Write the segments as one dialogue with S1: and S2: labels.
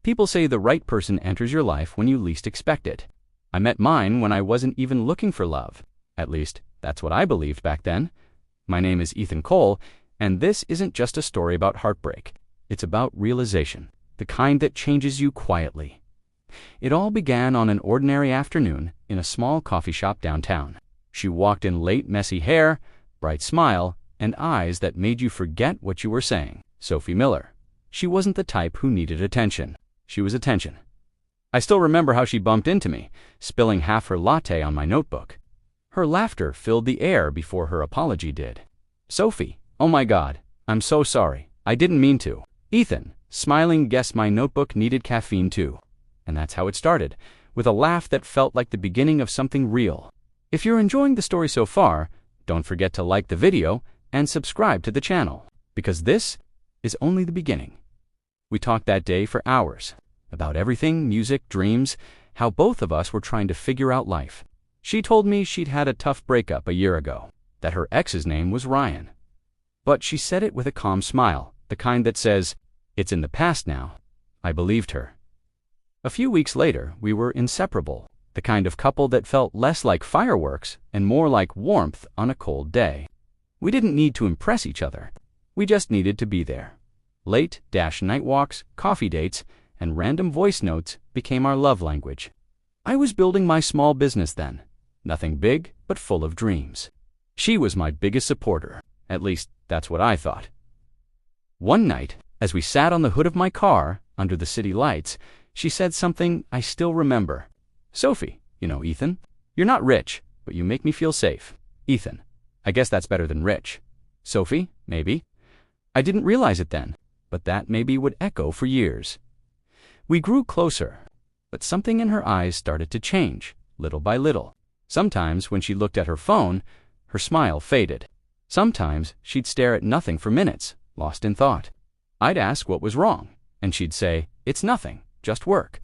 S1: People say the right person enters your life when you least expect it. I met mine when I wasn't even looking for love. At least, that's what I believed back then. My name is Ethan Cole, and this isn't just a story about heartbreak. It's about realization, the kind that changes you quietly. It all began on an ordinary afternoon in a small coffee shop downtown. She walked in late, messy hair, bright smile, and eyes that made you forget what you were saying. Sophie Miller. She wasn't the type who needed attention. She was attention. I still remember how she bumped into me, spilling half her latte on my notebook. Her laughter filled the air before her apology did. Sophie, oh my God, I'm so sorry. I didn't mean to. Ethan, smiling, guessed my notebook needed caffeine too. And that's how it started, with a laugh that felt like the beginning of something real. If you're enjoying the story so far, don't forget to like the video and subscribe to the channel, because this is only the beginning. We talked that day for hours, about everything, music, dreams, how both of us were trying to figure out life. She told me she'd had a tough breakup a year ago, that her ex's name was Ryan. But she said it with a calm smile, the kind that says, "It's in the past now." I believed her. A few weeks later, we were inseparable, the kind of couple that felt less like fireworks and more like warmth on a cold day. We didn't need to impress each other. We just needed to be there. Late-night walks, coffee dates, and random voice notes became our love language. I was building my small business then. Nothing big, but full of dreams. She was my biggest supporter. At least, that's what I thought. One night, as we sat on the hood of my car, under the city lights, she said something I still remember. "Sophie, Ethan, you're not rich, but you make me feel safe." Ethan, I guess that's better than rich. Sophie, maybe. I didn't realize it then, but that maybe would echo for years. We grew closer, but something in her eyes started to change, little by little. Sometimes when she looked at her phone, her smile faded. Sometimes she'd stare at nothing for minutes, lost in thought. I'd ask what was wrong, and she'd say, "It's nothing, just work."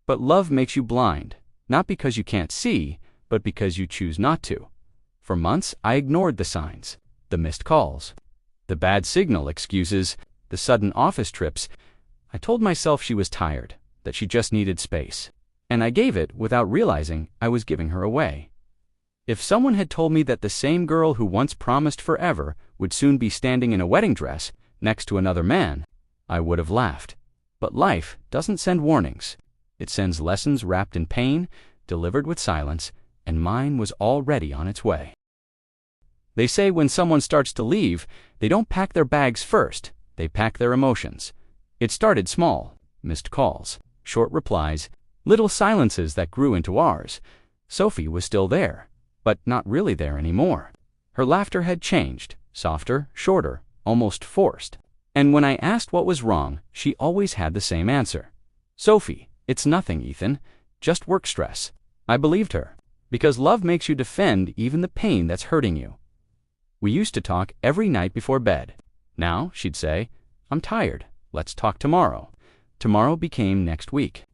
S1: But love makes you blind, not because you can't see, but because you choose not to. For months, I ignored the signs, the missed calls, the bad signal excuses, the sudden office trips. I told myself she was tired, that she just needed space. And I gave it without realizing I was giving her away. If someone had told me that the same girl who once promised forever would soon be standing in a wedding dress next to another man, I would have laughed. But life doesn't send warnings. It sends lessons wrapped in pain, delivered with silence, and mine was already on its way. They say when someone starts to leave, they don't pack their bags first, they pack their emotions. It started small, missed calls, short replies, little silences that grew into ours. Sophie was still there, but not really there anymore. Her laughter had changed, softer, shorter, almost forced. And when I asked what was wrong, she always had the same answer. "Sophie, it's nothing, Ethan. Just work stress." I believed her, because love makes you defend even the pain that's hurting you. We used to talk every night before bed. Now, she'd say, "I'm tired. Let's talk tomorrow." Tomorrow became next week.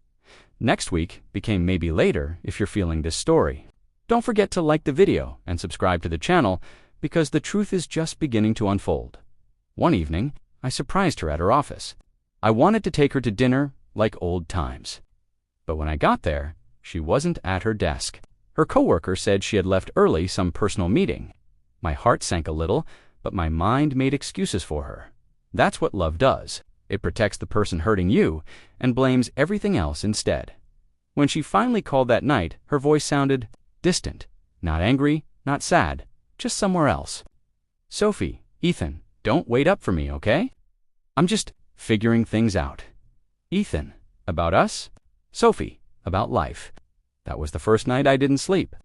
S1: Next week became maybe later if you're feeling this story. Don't forget to like the video and subscribe to the channel, because the truth is just beginning to unfold. One evening, I surprised her at her office. I wanted to take her to dinner like old times. But when I got there, she wasn't at her desk. Her coworker said she had left early some personal meeting. My heart sank a little, but my mind made excuses for her. That's what love does. It protects the person hurting you and blames everything else instead. When she finally called that night, her voice sounded distant. Not angry, not sad, just somewhere else. "Sophie, Ethan, don't wait up for me, okay? I'm just figuring things out." Ethan, about us. Sophie, about life. That was the first night I didn't sleep.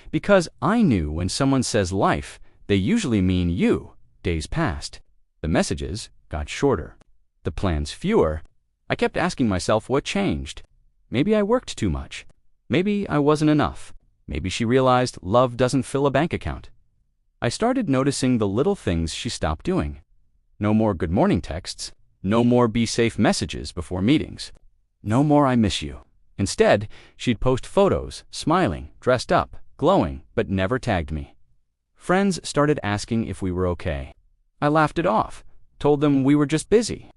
S1: Because I knew when someone says life, they usually mean you. Days passed. The messages got shorter. The plans fewer. I kept asking myself what changed. Maybe I worked too much. Maybe I wasn't enough. Maybe she realized love doesn't fill a bank account. I started noticing the little things she stopped doing. No more good morning texts. No more be safe messages before meetings. No more I miss you. Instead, she'd post photos, smiling, dressed up, glowing, but never tagged me. Friends started asking if we were okay. I laughed it off, told them we were just busy.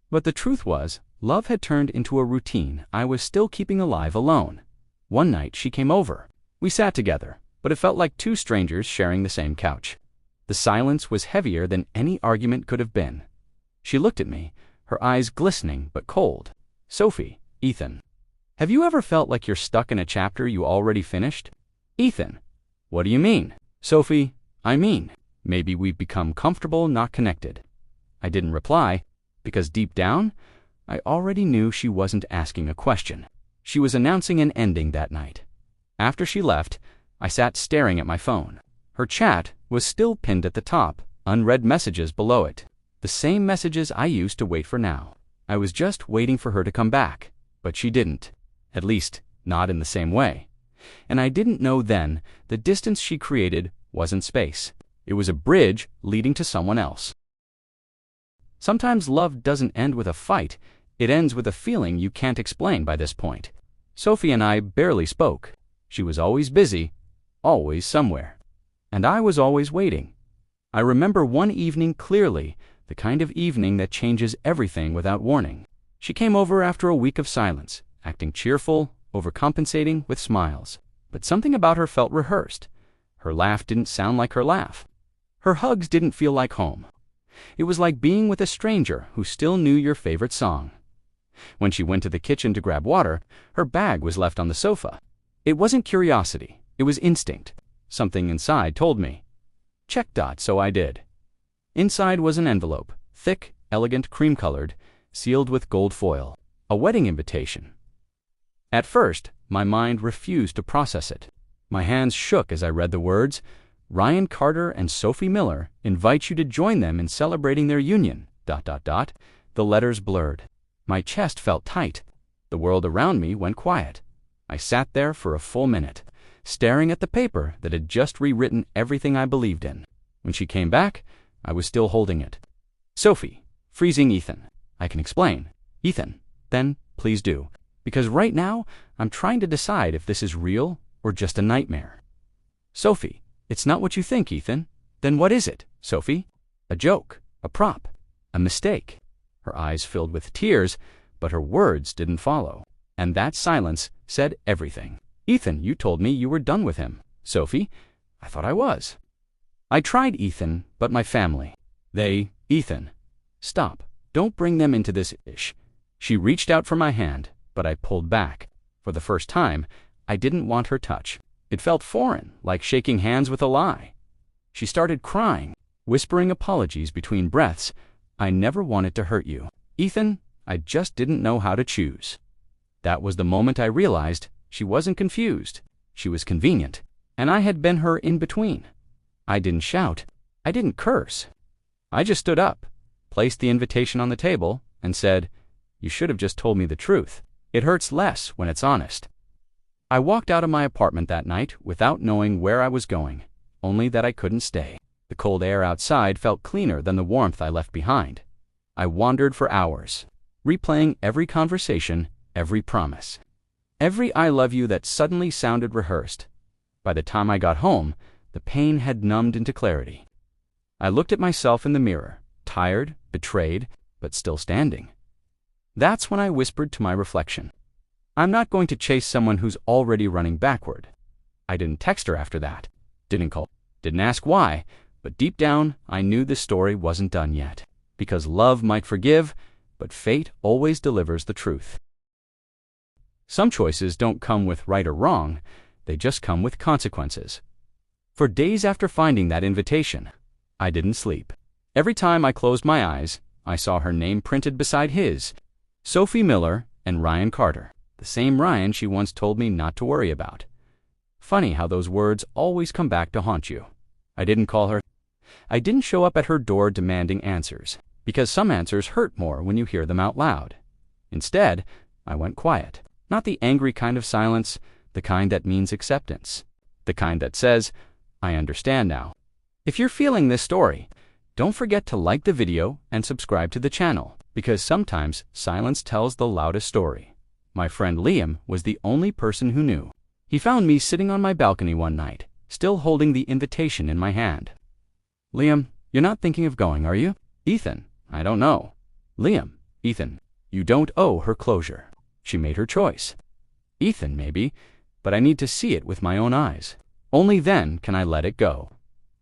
S1: But the truth was, love had turned into a routine I was still keeping alive alone. One night she came over. We sat together, but it felt like two strangers sharing the same couch. The silence was heavier than any argument could have been. She looked at me, her eyes glistening but cold. "Sophie, Ethan, have you ever felt like you're stuck in a chapter you already finished?" "Ethan, what do you mean?" "Sophie, I mean, maybe we've become comfortable, not connected." I didn't reply, because deep down, I already knew she wasn't asking a question. She was announcing an ending that night. After she left, I sat staring at my phone. Her chat was still pinned at the top, unread messages below it. The same messages I used to wait for now. I was just waiting for her to come back, but she didn't. At least, not in the same way. And I didn't know then the distance she created wasn't space. It was a bridge leading to someone else. Sometimes love doesn't end with a fight. It ends with a feeling you can't explain by this point. Sophie and I barely spoke. She was always busy, always somewhere. And I was always waiting. I remember one evening clearly, the kind of evening that changes everything without warning. She came over after a week of silence, acting cheerful, overcompensating with smiles. But something about her felt rehearsed. Her laugh didn't sound like her laugh. Her hugs didn't feel like home. It was like being with a stranger who still knew your favorite song. When she went to the kitchen to grab water, her bag was left on the sofa. It wasn't curiosity, it was instinct. Something inside told me. Check. So I did. Inside was an envelope, thick, elegant, cream-colored, sealed with gold foil. A wedding invitation. At first, my mind refused to process it. My hands shook as I read the words, "Ryan Carter and Sophie Miller invite you to join them in celebrating their union, ... The letters blurred. My chest felt tight. The world around me went quiet. I sat there for a full minute, staring at the paper that had just rewritten everything I believed in. When she came back, I was still holding it. "Sophie, freezing Ethan. I can explain." "Ethan, then please do. Because right now, I'm trying to decide if this is real or just a nightmare." "Sophie, it's not what you think, Ethan. Then what is it, Sophie?" "A joke, a prop, a mistake." Her eyes filled with tears, but her words didn't follow. And that silence said everything. "Ethan, you told me you were done with him." "Sophie, I thought I was." "I tried, Ethan, but my family. Ethan." "Stop. Don't bring them into this ish." She reached out for my hand, but I pulled back. For the first time, I didn't want her touch. It felt foreign, like shaking hands with a lie. She started crying, whispering apologies between breaths. "I never wanted to hurt you, Ethan. I just didn't know how to choose." That was the moment I realized she wasn't confused. She was convenient, and I had been her in between. I didn't shout. I didn't curse. I just stood up, placed the invitation on the table, and said, "You should have just told me the truth. It hurts less when it's honest." I walked out of my apartment that night without knowing where I was going, only that I couldn't stay. The cold air outside felt cleaner than the warmth I left behind. I wandered for hours, replaying every conversation, every promise, every "I love you" that suddenly sounded rehearsed. By the time I got home, the pain had numbed into clarity. I looked at myself in the mirror, tired, betrayed, but still standing. That's when I whispered to my reflection, "I'm not going to chase someone who's already running backward." I didn't text her after that, didn't call, didn't ask why, but deep down, I knew this story wasn't done yet. Because love might forgive, but fate always delivers the truth. Some choices don't come with right or wrong, they just come with consequences. For days after finding that invitation, I didn't sleep. Every time I closed my eyes, I saw her name printed beside his, Sophie Miller and Ryan Carter, the same Ryan she once told me not to worry about. Funny how those words always come back to haunt you. I didn't call her. I didn't show up at her door demanding answers, because some answers hurt more when you hear them out loud. Instead, I went quiet. Not the angry kind of silence, the kind that means acceptance. The kind that says, "I understand now." If you're feeling this story, don't forget to like the video and subscribe to the channel, because sometimes silence tells the loudest story. My friend Liam was the only person who knew. He found me sitting on my balcony one night, still holding the invitation in my hand. "Liam, you're not thinking of going, are you?" "Ethan, I don't know." "Liam, Ethan, you don't owe her closure. She made her choice. Ethan, maybe, but I need to see it with my own eyes. Only then can I let it go.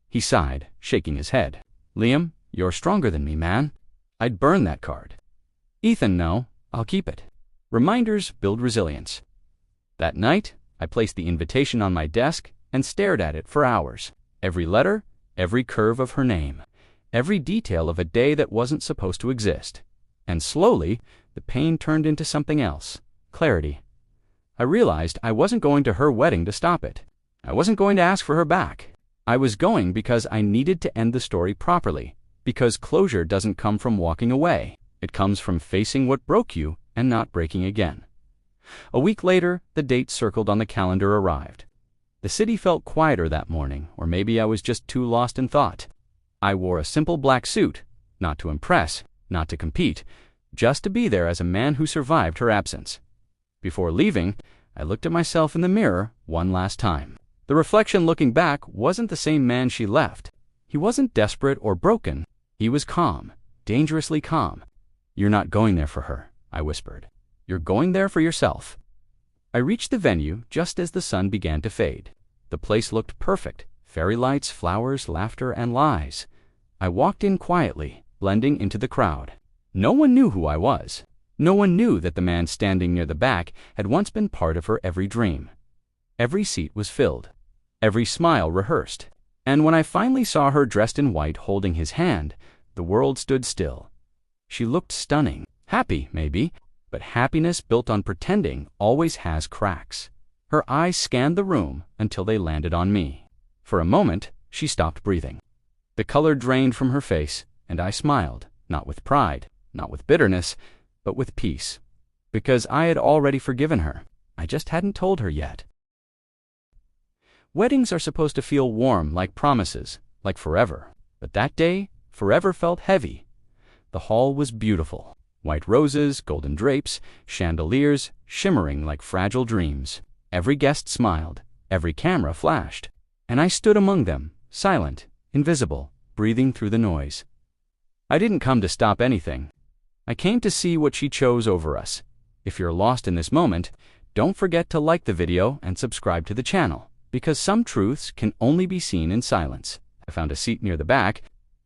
S1: He sighed, shaking his head. Liam, you're stronger than me, man. I'd burn that card. Ethan, no, I'll keep it. Reminders build resilience. That night, I placed the invitation on my desk and stared at it for hours. Every letter, every curve of her name, every detail of a day that wasn't supposed to exist. And slowly, the pain turned into something else. Clarity. I realized I wasn't going to her wedding to stop it. I wasn't going to ask for her back. I was going because I needed to end the story properly, because closure doesn't come from walking away. It comes from facing what broke you and not breaking again. A week later, the date circled on the calendar arrived. The city felt quieter that morning, or maybe I was just too lost in thought. I wore a simple black suit, not to impress, not to compete, just to be there as a man who survived her absence. Before leaving, I looked at myself in the mirror one last time. The reflection looking back wasn't the same man she left. He wasn't desperate or broken. He was calm, dangerously calm. You're not going there for her, I whispered. You're going there for yourself. I reached the venue just as the sun began to fade. The place looked perfect. Fairy lights, flowers, laughter, and lies. I walked in quietly, blending into the crowd. No one knew who I was. No one knew that the man standing near the back had once been part of her every dream. Every seat was filled. Every smile rehearsed. And when I finally saw her dressed in white holding his hand, the world stood still. She looked stunning. Happy, maybe, but happiness built on pretending always has cracks. Her eyes scanned the room until they landed on me. For a moment, she stopped breathing. The color drained from her face, and I smiled, not with pride, not with bitterness, but with peace. Because I had already forgiven her. I just hadn't told her yet. Weddings are supposed to feel warm, like promises, like forever. But that day, forever felt heavy. The hall was beautiful. White roses, golden drapes, chandeliers, shimmering like fragile dreams. Every guest smiled. Every camera flashed. And I stood among them, silent, invisible, breathing through the noise. I didn't come to stop anything. I came to see what she chose over us. If you're lost in this moment, don't forget to like the video and subscribe to the channel, because some truths can only be seen in silence. I found a seat near the back.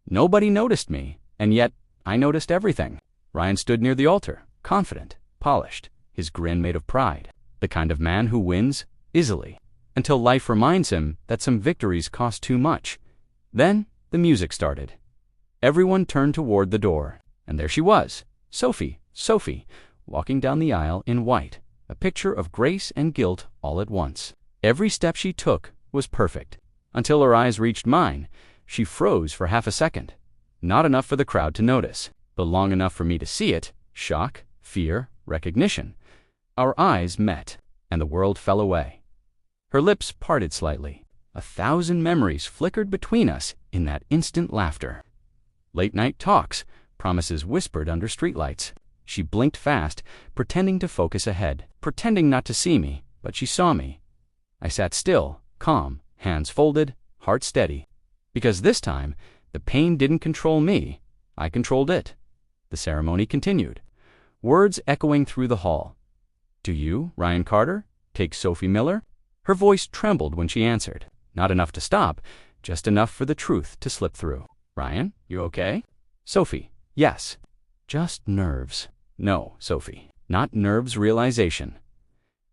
S1: Nobody noticed me, and yet I noticed everything. Ryan stood near the altar, confident, polished, his grin made of pride, the kind of man who wins easily, until life reminds him that some victories cost too much. Then the music started. Everyone turned toward the door, and there she was, Sophie, walking down the aisle in white, a picture of grace and guilt all at once. Every step she took was perfect. Until her eyes reached mine, she froze for half a second. Not enough for the crowd to notice, but long enough for me to see it. Shock, fear, recognition. Our eyes met, and the world fell away. Her lips parted slightly. 1,000 memories flickered between us in that instant laughter. Late-night talks, promises whispered under streetlights. She blinked fast, pretending to focus ahead, pretending not to see me, but she saw me. I sat still, calm, hands folded, heart steady. Because this time, the pain didn't control me. I controlled it. The ceremony continued, words echoing through the hall. Do you, Ryan Carter, take Sophie Miller? Her voice trembled when she answered. Not enough to stop, just enough for the truth to slip through. Ryan, you okay? Sophie, yes. Just nerves. No, Sophie, not nerves, realization.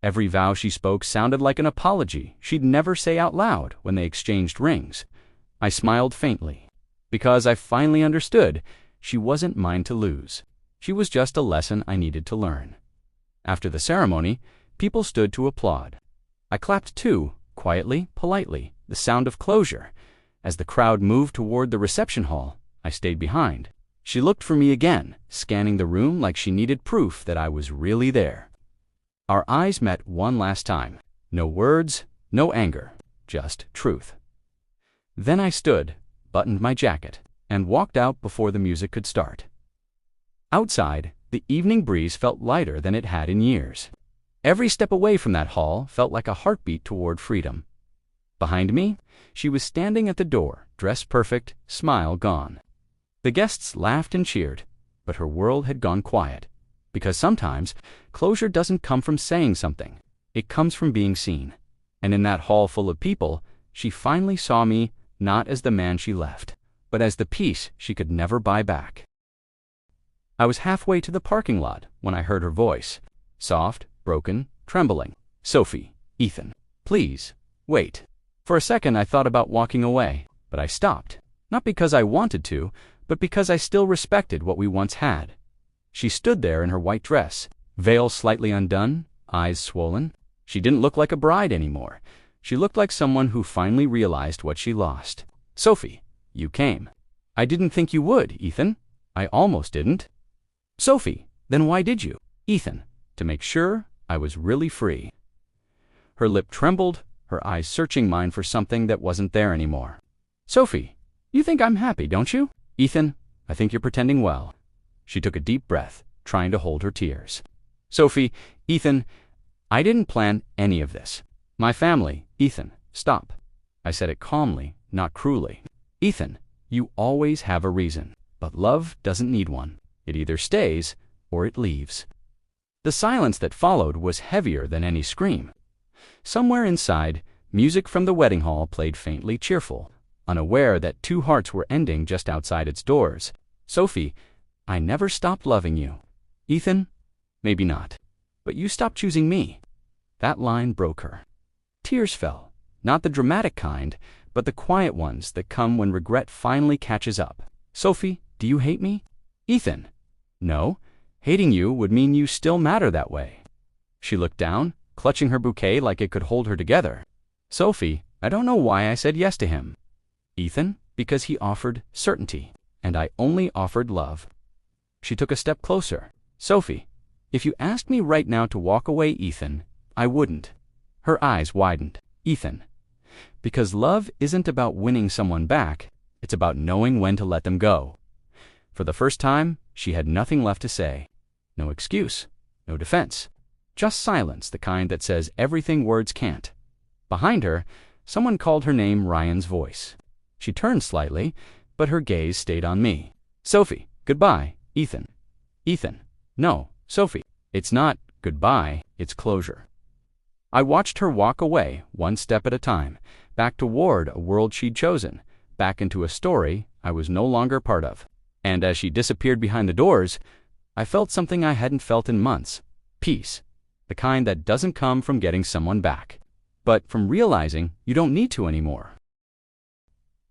S1: Every vow she spoke sounded like an apology she'd never say out loud when they exchanged rings. I smiled faintly, because I finally understood she wasn't mine to lose. She was just a lesson I needed to learn. After the ceremony, people stood to applaud. I clapped too, quietly, politely, the sound of closure. As the crowd moved toward the reception hall, I stayed behind. She looked for me again, scanning the room like she needed proof that I was really there. Our eyes met one last time. No words, no anger, just truth. Then I stood, buttoned my jacket, and walked out before the music could start. Outside, the evening breeze felt lighter than it had in years. Every step away from that hall felt like a heartbeat toward freedom. Behind me, she was standing at the door, dress perfect, smile gone. The guests laughed and cheered. but her world had gone quiet. Because sometimes, closure doesn't come from saying something. It comes from being seen. And in that hall full of people, she finally saw me not as the man she left, but as the peace she could never buy back. I was halfway to the parking lot when I heard her voice. Soft, broken, trembling. "Sophie, Ethan, please, wait." For a second I thought about walking away, but I stopped. Not because I wanted to, but because I still respected what we once had. She stood there in her white dress, veil slightly undone, eyes swollen. She didn't look like a bride anymore. She looked like someone who finally realized what she lost. "Sophie, you came." "I didn't think you would, Ethan. I almost didn't." "Sophie, then why did you?" "Ethan, to make sure I was really free." Her lip trembled, her eyes searching mine for something that wasn't there anymore. "Sophie, you think I'm happy, don't you?" "Ethan, I think you're pretending well." She took a deep breath, trying to hold her tears. "Sophie, Ethan, I didn't plan any of this. My family, Ethan, stop." I said it calmly, not cruelly. "Ethan, you always have a reason, but love doesn't need one. It either stays or it leaves." The silence that followed was heavier than any scream. Somewhere inside, music from the wedding hall played faintly cheerful, unaware that two hearts were ending just outside its doors. "Sophie, I never stopped loving you." "Ethan, maybe not. But you stopped choosing me." That line broke her. Tears fell, not the dramatic kind, but the quiet ones that come when regret finally catches up. "Sophie, do you hate me?" "Ethan, no. Hating you would mean you still matter that way." She looked down, clutching her bouquet like it could hold her together. "Sophie, I don't know why I said yes to him." "Ethan, because he offered certainty, and I only offered love." She took a step closer. "Sophie, if you asked me right now to walk away, Ethan, I wouldn't." Her eyes widened. "Ethan, because love isn't about winning someone back, it's about knowing when to let them go." For the first time, she had nothing left to say. No excuse, no defense. Just silence, the kind that says everything words can't. Behind her, someone called her name Ryan's voice. She turned slightly, but her gaze stayed on me. "Sophie, goodbye, Ethan." "Ethan, no, Sophie. It's not goodbye, it's closure." I watched her walk away, one step at a time, back toward a world she'd chosen, back into a story I was no longer part of. And as she disappeared behind the doors, I felt something I hadn't felt in months. Peace. The kind that doesn't come from getting someone back, but from realizing you don't need to anymore.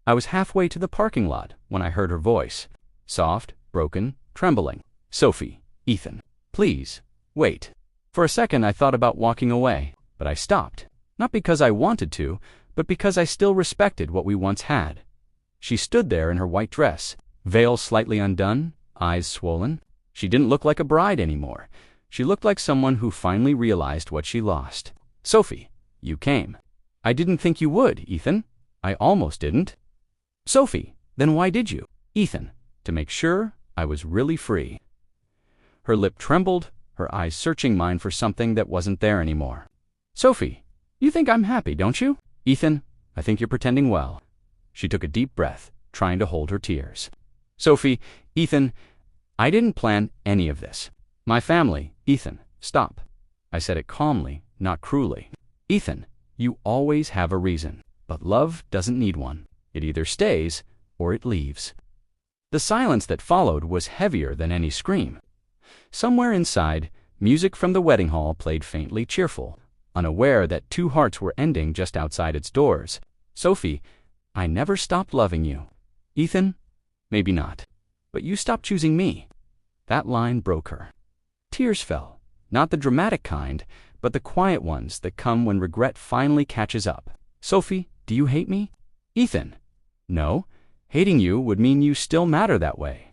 S1: I was halfway to the parking lot when I heard her voice. Soft, broken, trembling. "Sophie, Ethan, please, wait." For a second I thought about walking away, but I stopped. Not because I wanted to, but because I still respected what we once had. She stood there in her white dress, veil slightly undone, eyes swollen. She didn't look like a bride anymore. She looked like someone who finally realized what she lost. "Sophie, you came." "I didn't think you would, Ethan. I almost didn't." "Sophie, then why did you?" "Ethan, to make sure I was really free." Her lip trembled, her eyes searching mine for something that wasn't there anymore. "Sophie, you think I'm happy, don't you?" "Ethan, I think you're pretending well." She took a deep breath, trying to hold her tears. "Sophie, Ethan, I didn't plan any of this. My family, Ethan, stop." I said it calmly, not cruelly. "Ethan, you always have a reason, but love doesn't need one. It either stays or it leaves." The silence that followed was heavier than any scream. Somewhere inside, music from the wedding hall played faintly cheerful, unaware that two hearts were ending just outside its doors. "Sophie, I never stopped loving you." "Ethan, maybe not. But you stopped choosing me." That line broke her. Tears fell, not the dramatic kind, but the quiet ones that come when regret finally catches up. "Sophie, do you hate me?" "Ethan, no. Hating you would mean you still matter that way."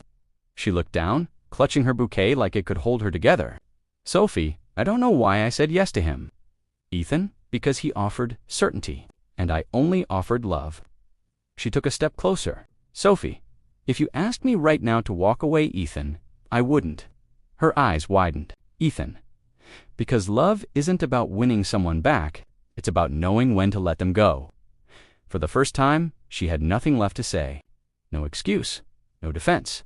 S1: She looked down, clutching her bouquet like it could hold her together. "Sophie, I don't know why I said yes to him." "Ethan, because he offered certainty, and I only offered love." She took a step closer. "Sophie, if you asked me right now to walk away, Ethan, I wouldn't." Her eyes widened. "Ethan, because love isn't about winning someone back, it's about knowing when to let them go." For the first time, she had nothing left to say. No excuse, no defense.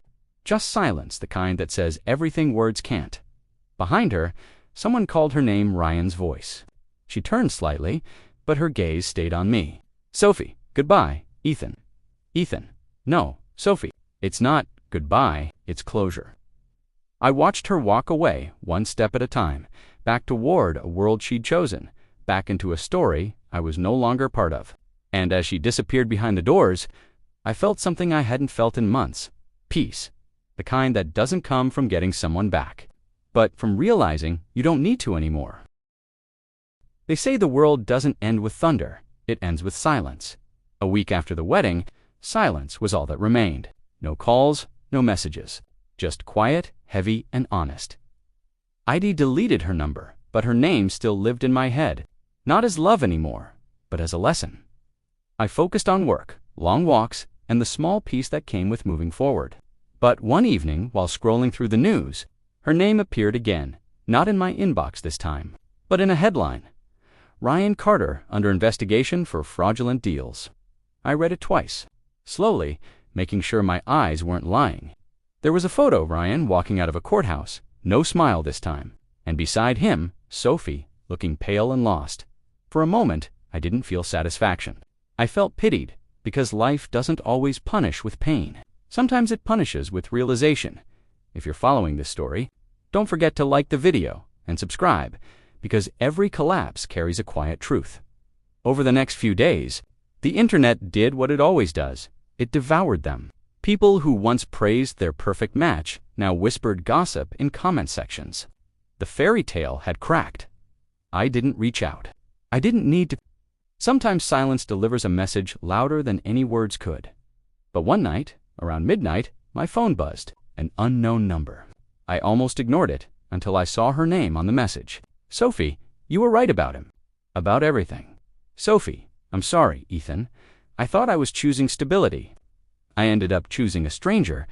S1: Just silence, the kind that says everything words can't. Behind her, someone called her name Ryan's voice. She turned slightly, but her gaze stayed on me. Sophie, goodbye, Ethan. Ethan, no, Sophie. It's not goodbye, it's closure. I watched her walk away, one step at a time, back toward a world she'd chosen, back into a story I was no longer part of. And as she disappeared behind the doors, I felt something I hadn't felt in months. Peace. The kind that doesn't come from getting someone back, but from realizing you don't need to anymore. They say the world doesn't end with thunder, it ends with silence. A week after the wedding, silence was all that remained. No calls, no messages. Just quiet, heavy, and honest. I'd deleted her number, but her name still lived in my head. Not as love anymore, but as a lesson. I focused on work, long walks, and the small peace that came with moving forward. But one evening, while scrolling through the news, her name appeared again, not in my inbox this time, but in a headline. Ryan Carter under investigation for fraudulent deals. I read it twice, slowly, making sure my eyes weren't lying. There was a photo of Ryan walking out of a courthouse, no smile this time, and beside him, Sophie, looking pale and lost. For a moment, I didn't feel satisfaction. I felt pitied, because life doesn't always punish with pain. Sometimes it punishes with realization. If you're following this story, don't forget to like the video and subscribe, because every collapse carries a quiet truth. Over the next few days, the internet did what it always does. It devoured them. People who once praised their perfect match now whispered gossip in comment sections. The fairy tale had cracked. I didn't reach out. I didn't need to. Sometimes silence delivers a message louder than any words could. But one night, around midnight, my phone buzzed, an unknown number. I almost ignored it until I saw her name on the message. Sophie, you were right about him. About everything. Sophie, I'm sorry, Ethan. I thought I was choosing stability. I ended up choosing a stranger.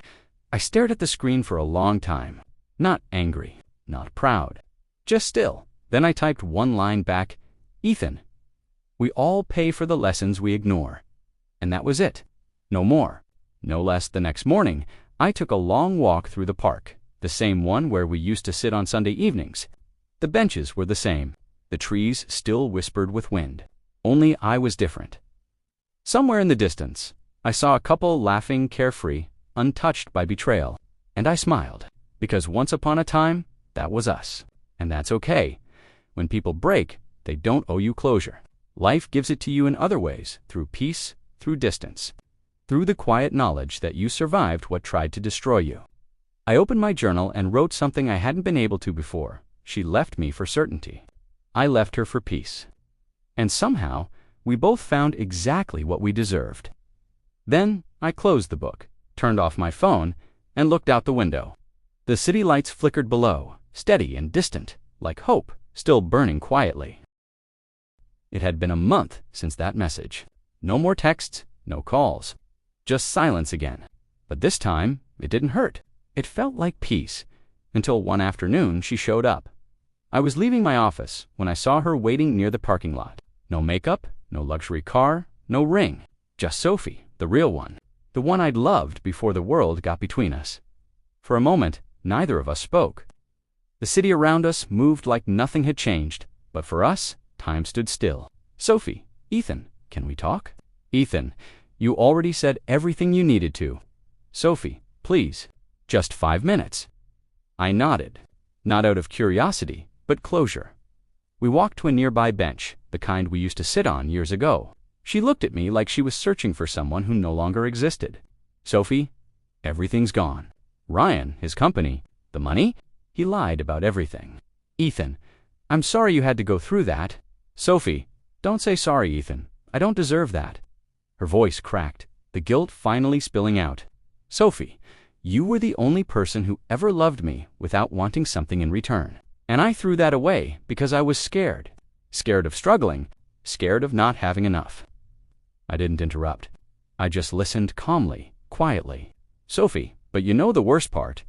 S1: I stared at the screen for a long time. Not angry, not proud. Just still. Then I typed one line back, Ethan. We all pay for the lessons we ignore. And that was it. No more. No less. The next morning, I took a long walk through the park, the same one where we used to sit on Sunday evenings. The benches were the same. The trees still whispered with wind. Only I was different. Somewhere in the distance, I saw a couple laughing carefree, untouched by betrayal. And I smiled, because once upon a time, that was us. And that's okay. When people break, they don't owe you closure. Life gives it to you in other ways, through peace, through distance, through the quiet knowledge that you survived what tried to destroy you. I opened my journal and wrote something I hadn't been able to before. She left me for certainty. I left her for peace. And somehow, we both found exactly what we deserved. Then, I closed the book, turned off my phone, and looked out the window. The city lights flickered below, steady and distant, like hope, still burning quietly. It had been a month since that message. No more texts, no calls. Just silence again. But this time, it didn't hurt. It felt like peace, until one afternoon she showed up. I was leaving my office when I saw her waiting near the parking lot. No makeup, no luxury car, no ring. Just Sophie, the real one. The one I'd loved before the world got between us. For a moment, neither of us spoke. The city around us moved like nothing had changed, but for us, time stood still. Sophie, Ethan, can we talk? Ethan, you already said everything you needed to. Sophie, please, just 5 minutes. I nodded, not out of curiosity, but closure. We walked to a nearby bench, the kind we used to sit on years ago. She looked at me like she was searching for someone who no longer existed. Sophie, everything's gone. Ryan, his company, the money? He lied about everything. Ethan, I'm sorry you had to go through that. Sophie, don't say sorry, Ethan. I don't deserve that. Her voice cracked, the guilt finally spilling out. Sophie, you were the only person who ever loved me without wanting something in return. And I threw that away because I was scared. Scared of struggling, scared of not having enough. I didn't interrupt. I just listened calmly, quietly. Sophie, but you know the worst part.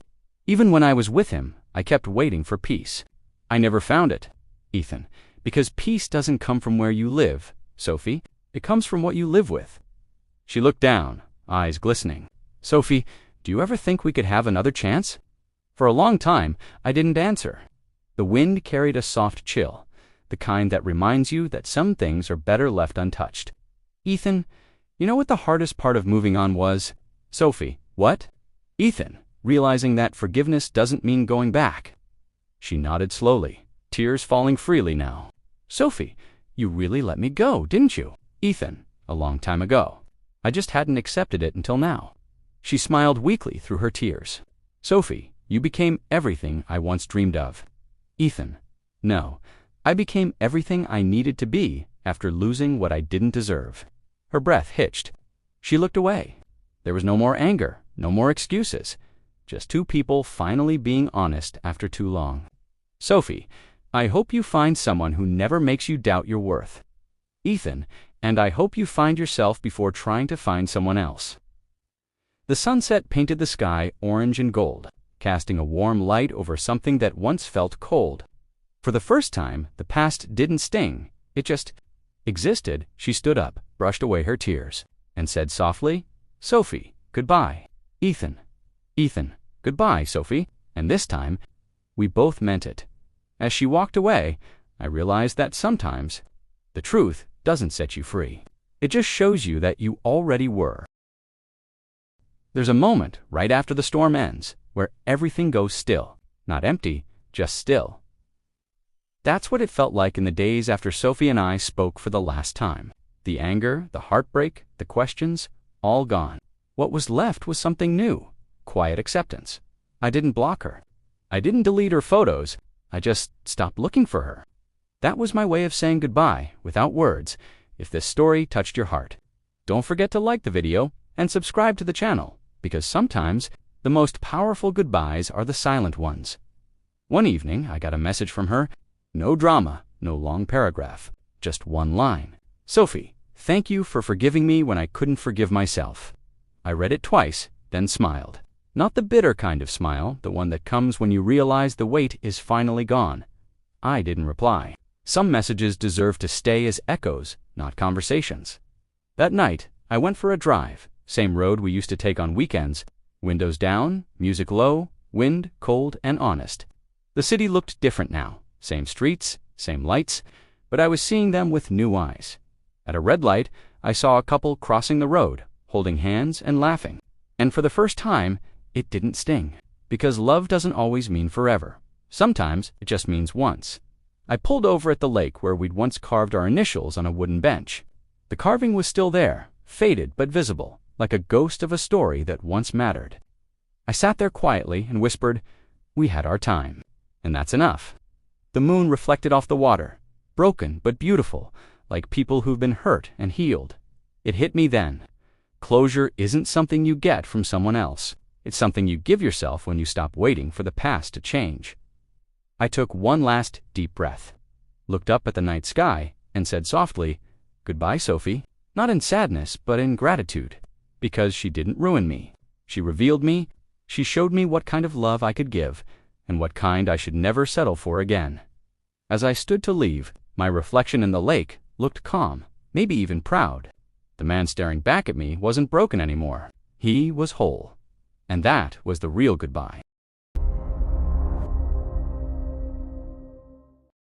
S1: Even when I was with him, I kept waiting for peace. I never found it, Ethan, because peace doesn't come from where you live, Sophie. It comes from what you live with. She looked down, eyes glistening. Sophie, do you ever think we could have another chance? For a long time, I didn't answer. The wind carried a soft chill, the kind that reminds you that some things are better left untouched. Ethan, you know what the hardest part of moving on was? Sophie, what? Ethan, realizing that forgiveness doesn't mean going back. She nodded slowly, tears falling freely now. Sophie, you really let me go, didn't you? Ethan, a long time ago. I just hadn't accepted it until now. She smiled weakly through her tears. Sophie, you became everything I once dreamed of. Ethan, no, I became everything I needed to be after losing what I didn't deserve. Her breath hitched. She looked away. There was no more anger, no more excuses. Just two people finally being honest after too long. Sophie, I hope you find someone who never makes you doubt your worth. Ethan, and I hope you find yourself before trying to find someone else. The sunset painted the sky orange and gold, casting a warm light over something that once felt cold. For the first time, the past didn't sting. It just existed. She stood up, brushed away her tears, and said softly, Sophie, goodbye. Ethan, goodbye, Sophie. And this time, we both meant it. As she walked away, I realized that sometimes the truth doesn't set you free. It just shows you that you already were. There's a moment right after the storm ends where everything goes still, not empty, just still. That's what it felt like in the days after Sophie and I spoke for the last time. The anger, the heartbreak, the questions, all gone. What was left was something new, quiet acceptance. I didn't block her. I didn't delete her photos. I just stopped looking for her. That was my way of saying goodbye, without words, if this story touched your heart. Don't forget to like the video and subscribe to the channel, because sometimes the most powerful goodbyes are the silent ones. One evening, I got a message from her. No drama, no long paragraph, just one line. Sophie, thank you for forgiving me when I couldn't forgive myself. I read it twice, then smiled. Not the bitter kind of smile, the one that comes when you realize the weight is finally gone. I didn't reply. Some messages deserve to stay as echoes, not conversations. That night, I went for a drive, same road we used to take on weekends, windows down, music low, wind cold and honest. The city looked different now, same streets, same lights, but I was seeing them with new eyes. At a red light, I saw a couple crossing the road, holding hands and laughing. And for the first time, it didn't sting, because love doesn't always mean forever. Sometimes it just means once. I pulled over at the lake where we'd once carved our initials on a wooden bench. The carving was still there, faded but visible, like a ghost of a story that once mattered. I sat there quietly and whispered, we had our time, and that's enough. The moon reflected off the water, broken but beautiful, like people who've been hurt and healed. It hit me then. Closure isn't something you get from someone else. It's something you give yourself when you stop waiting for the past to change. I took one last deep breath, looked up at the night sky, and said softly, goodbye, Sophie. Not in sadness, but in gratitude. Because she didn't ruin me. She revealed me. She showed me what kind of love I could give, and what kind I should never settle for again. As I stood to leave, my reflection in the lake looked calm, maybe even proud. The man staring back at me wasn't broken anymore. He was whole. And that was the real goodbye.